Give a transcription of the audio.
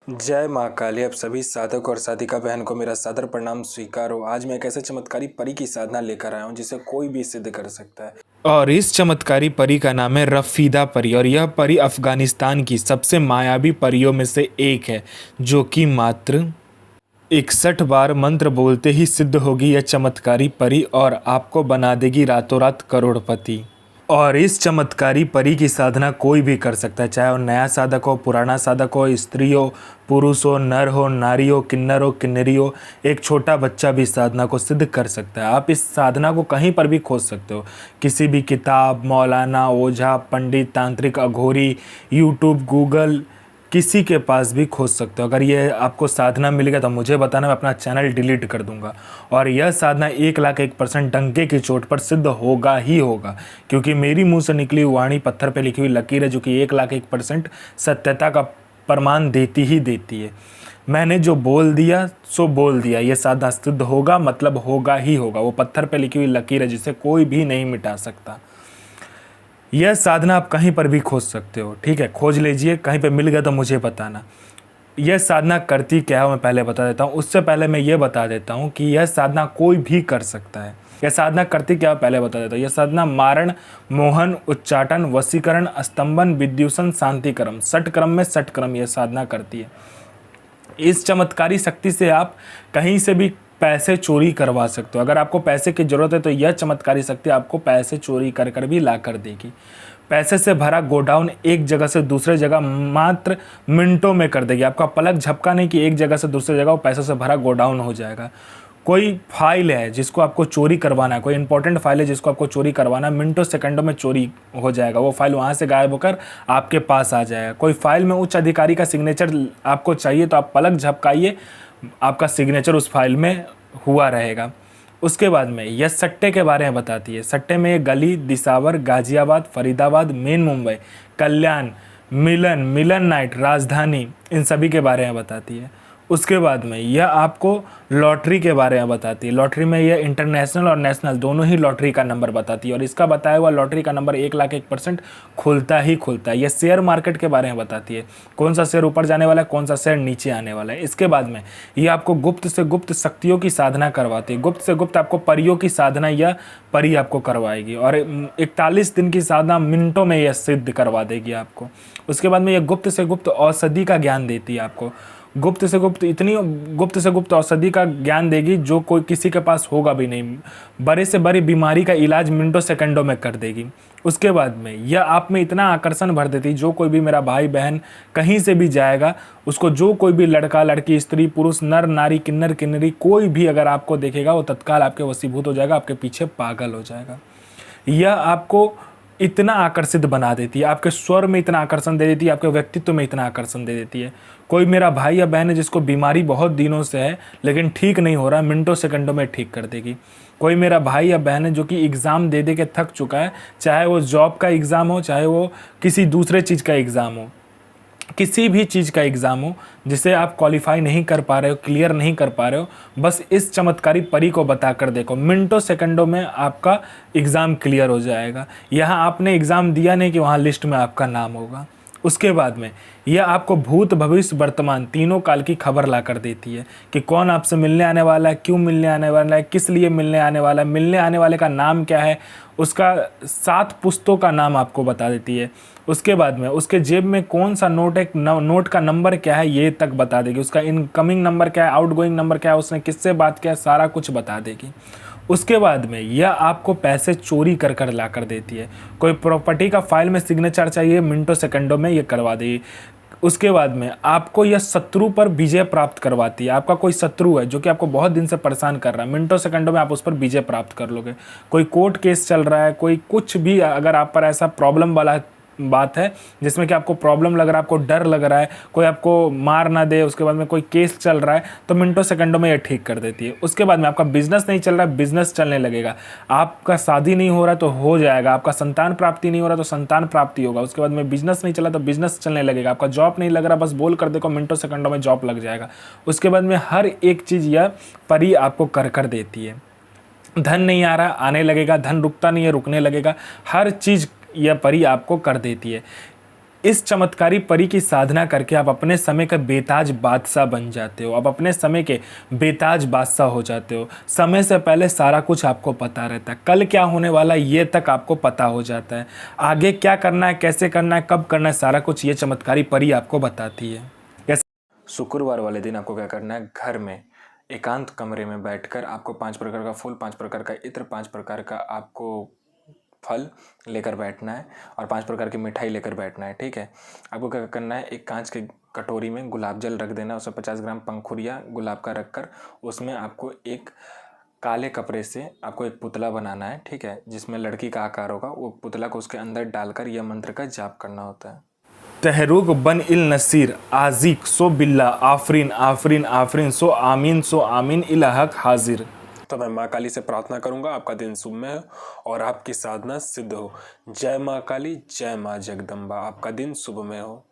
जय माँ काली। आप सभी साधक और साधिका बहन को मेरा सादर प्रणाम स्वीकार हो। आज मैं एक ऐसे चमत्कारी परी की साधना लेकर आया हूँ जिसे कोई भी सिद्ध कर सकता है। और इस चमत्कारी परी का नाम है रफीदा परी और यह परी अफगानिस्तान की सबसे मायावी परियों में से एक है जो कि मात्र 61 बार मंत्र बोलते ही सिद्ध होगी। यह चमत्कारी परी और आपको बना देगी रातों रात करोड़पति। और इस चमत्कारी परी की साधना कोई भी कर सकता है, चाहे वो नया साधक हो, पुराना साधक हो, स्त्री हो, पुरुष हो, नर हो, नारी हो, किन्नर हो, किन्नरी हो, एक छोटा बच्चा भी साधना को सिद्ध कर सकता है। आप इस साधना को कहीं पर भी खोज सकते हो, किसी भी किताब, मौलाना, ओझा, पंडित, तांत्रिक, अघोरी, यूट्यूब, गूगल, किसी के पास भी खोज सकते हो। अगर ये आपको साधना मिलेगा तो मुझे बताना, मैं अपना चैनल डिलीट कर दूंगा। और यह साधना 1,01% डंके की चोट पर सिद्ध होगा ही होगा, क्योंकि मेरी मुंह से निकली वाणी पत्थर पे लिखी हुई लकीर है जो कि 1,01% सत्यता का प्रमाण देती ही देती है। मैंने जो बोल दिया सो बोल दिया। यह साधना सिद्ध होगा मतलब होगा ही होगा। वो पत्थर पे लिखी हुई लकीर है जिसे कोई भी नहीं मिटा सकता। यह साधना आप कहीं पर भी खोज सकते हो, ठीक है, खोज लीजिए, कहीं पे मिल गया तो मुझे बताना। यह साधना करती क्या है मैं पहले बता देता हूँ। उससे पहले मैं ये बता देता हूँ कि यह साधना कोई भी कर सकता है। यह साधना करती क्या है पहले बता देता हूँ। यह साधना मारण, मोहन, उच्चाटन, वशीकरण, स्तंभन, विद्युषण, शांतिक्रम, षट क्रम में षट क्रम यह साधना करती है। इस चमत्कारी शक्ति से आप कहीं से भी पैसे चोरी करवा सकते हो। अगर आपको पैसे की ज़रूरत है तो यह चमत्कारी शक्ति आपको पैसे चोरी कर कर भी ला कर देगी। पैसे से भरा गोडाउन एक जगह से दूसरे जगह मात्र मिनटों में कर देगी। आपका पलक झपका नहीं कि एक जगह से दूसरी जगह वो पैसे से भरा गोडाउन हो जाएगा। कोई फाइल है जिसको आपको चोरी करवाना है, कोई इंपॉर्टेंट फाइल है जिसको आपको चोरी करवाना है, मिनटों सेकंडों में चोरी हो जाएगा। वो फाइल वहाँ से गायब होकर आपके पास आ जाएगा। कोई फाइल में उच्च अधिकारी का सिग्नेचर आपको चाहिए तो आप पलक झपकाइए, आपका सिग्नेचर उस फाइल में हुआ रहेगा। उसके बाद में यह सट्टे के बारे में बताती है। सट्टे में ये गली, दिसावर, गाजियाबाद, फरीदाबाद, मेन मुंबई, कल्याण, मिलन, मिलन नाइट, राजधानी, इन सभी के बारे में बताती है। उसके बाद में यह आपको लॉटरी के बारे में बताती है। लॉटरी में यह इंटरनेशनल और नेशनल दोनों ही लॉटरी का नंबर बताती है और इसका बताया हुआ लॉटरी का नंबर 1,01% खुलता ही खुलता है। यह शेयर मार्केट के बारे में बताती है, कौन सा शेयर ऊपर जाने वाला है, कौन सा शेयर नीचे आने वाला है। इसके बाद में यह आपको गुप्त से गुप्त शक्तियों की साधना करवाती है। गुप्त से गुप्त आपको परियों की साधना यह परी आपको करवाएगी और 41 दिन की साधना मिनटों में यह सिद्ध करवा देगी आपको। उसके बाद में यह गुप्त से गुप्त औषधि का ज्ञान देती है आपको। गुप्त से गुप्त इतनी गुप्त से गुप्त औषधि का ज्ञान देगी जो कोई किसी के पास होगा भी नहीं। बड़े से बड़ी बीमारी का इलाज मिनटों सेकंडों में कर देगी। उसके बाद में यह आप में इतना आकर्षण भर देती, जो कोई भी मेरा भाई बहन कहीं से भी जाएगा उसको, जो कोई भी लड़का लड़की, स्त्री पुरुष, नर नारी, किन्नर किन्नरी, कोई भी अगर आपको देखेगा वो तत्काल आपके वशीभूत हो जाएगा, आपके पीछे पागल हो जाएगा। यह आपको इतना आकर्षित बना देती है, आपके स्वर में इतना आकर्षण दे देती है, आपके व्यक्तित्व में इतना आकर्षण दे देती है। कोई मेरा भाई या बहन है जिसको बीमारी बहुत दिनों से है लेकिन ठीक नहीं हो रहा, मिनटों सेकंडों में ठीक कर देगी। कोई मेरा भाई या बहन है जो कि एग्ज़ाम दे दे के थक चुका है, चाहे वो जॉब का एग्ज़ाम हो, चाहे वो किसी दूसरे चीज़ का एग्ज़ाम हो, किसी भी चीज़ का एग्ज़ाम हो जिसे आप क्वालिफाई नहीं कर पा रहे हो, क्लियर नहीं कर पा रहे हो, बस इस चमत्कारी परी को बता कर देखो, मिनटों सेकंडों में आपका एग्ज़ाम क्लियर हो जाएगा। यहाँ आपने एग्ज़ाम दिया नहीं कि वहाँ लिस्ट में आपका नाम होगा। उसके बाद में यह आपको भूत भविष्य वर्तमान तीनों काल की खबर ला कर देती है कि कौन आपसे मिलने आने वाला है, क्यों मिलने आने वाला है, किस लिए मिलने आने वाला है, मिलने आने वाले का नाम क्या है, उसका 7 पुस्तों का नाम आपको बता देती है। उसके बाद में उसके जेब में कौन सा नोट है, नोट का नंबर क्या है ये तक बता देगी। उसका इनकमिंग नंबर क्या है, आउटगोइंग नंबर क्या है, उसने किससे बात किया, सारा कुछ बता देगी। उसके बाद में यह आपको पैसे चोरी कर कर ला कर देती है। कोई प्रॉपर्टी का फाइल में सिग्नेचर चाहिए, मिनटों सेकंडों में ये करवा देगी। उसके बाद में आपको यह शत्रु पर विजय प्राप्त करवाती है। आपका कोई शत्रु है जो कि आपको बहुत दिन से परेशान कर रहा है, मिनटों सेकंडों में आप उस पर विजय प्राप्त कर लोगे। कोई कोर्ट केस चल रहा है, कोई कुछ भी अगर आप पर ऐसा प्रॉब्लम वाला बात है जिसमें कि आपको प्रॉब्लम लग रहा है, आपको डर लग रहा है, कोई आपको मार ना दे, उसके बाद में कोई केस चल रहा है, तो मिनटों सेकंडों में ये ठीक कर देती है। उसके बाद में आपका बिजनेस नहीं चल रहा है, बिजनेस चलने लगेगा। आपका शादी नहीं हो रहा तो हो जाएगा, आपका संतान प्राप्ति नहीं हो रहा तो संतान प्राप्ति होगा। उसके बाद में बिजनेस नहीं चला तो बिजनेस चलने लगेगा। आपका जॉब नहीं लग रहा, बस बोल कर देखो, मिनटों सेकंडों में जॉब लग जाएगा। उसके बाद में हर एक चीज़ यह परी आपको कर कर देती है। धन नहीं आ रहा, आने लगेगा, धन रुकता नहीं है, रुकने लगेगा, हर चीज़ यह परी आपको कर देती है। इस चमत्कारी परी की साधना करके आप अपने समय का बेताज बादशाह बन जाते हो। आप अपने समय के बेताज बादशाह हो जाते हो। समय से पहले सारा कुछ आपको पता रहता है। कल क्या होने वाला है ये तक आपको पता हो जाता है। आगे क्या करना है, कैसे करना है, कब करना है, सारा कुछ ये चमत्कारी परी आपको बताती है। शुक्रवार वाले दिन आपको क्या करना है, घर में एकांत कमरे में बैठकर आपको 5 प्रकार का फूल, 5 प्रकार का इत्र, 5 प्रकार का आपको फल लेकर बैठना है और 5 प्रकार की मिठाई लेकर बैठना है। ठीक है, आपको क्या करना है, एक कांच के कटोरी में गुलाब जल रख देना, उसमें 50 ग्राम पंखुड़िया गुलाब का रखकर उसमें आपको एक काले कपड़े से आपको एक पुतला बनाना है। ठीक है, जिसमें लड़की का आकार होगा, वो पुतला को उसके अंदर डालकर यह मंत्र का जाप करना होता है। तहरुक बन इल नसीर आजिक सो बिल्ला आफरीन आफरीन आफरीन सो आमीन इला हक हाजिर। तो मैं माँ काली से प्रार्थना करूंगा आपका दिन शुभ में हो और आपकी साधना सिद्ध हो। जय माँ काली, जय माँ जगदम्बा। आपका दिन शुभ में हो।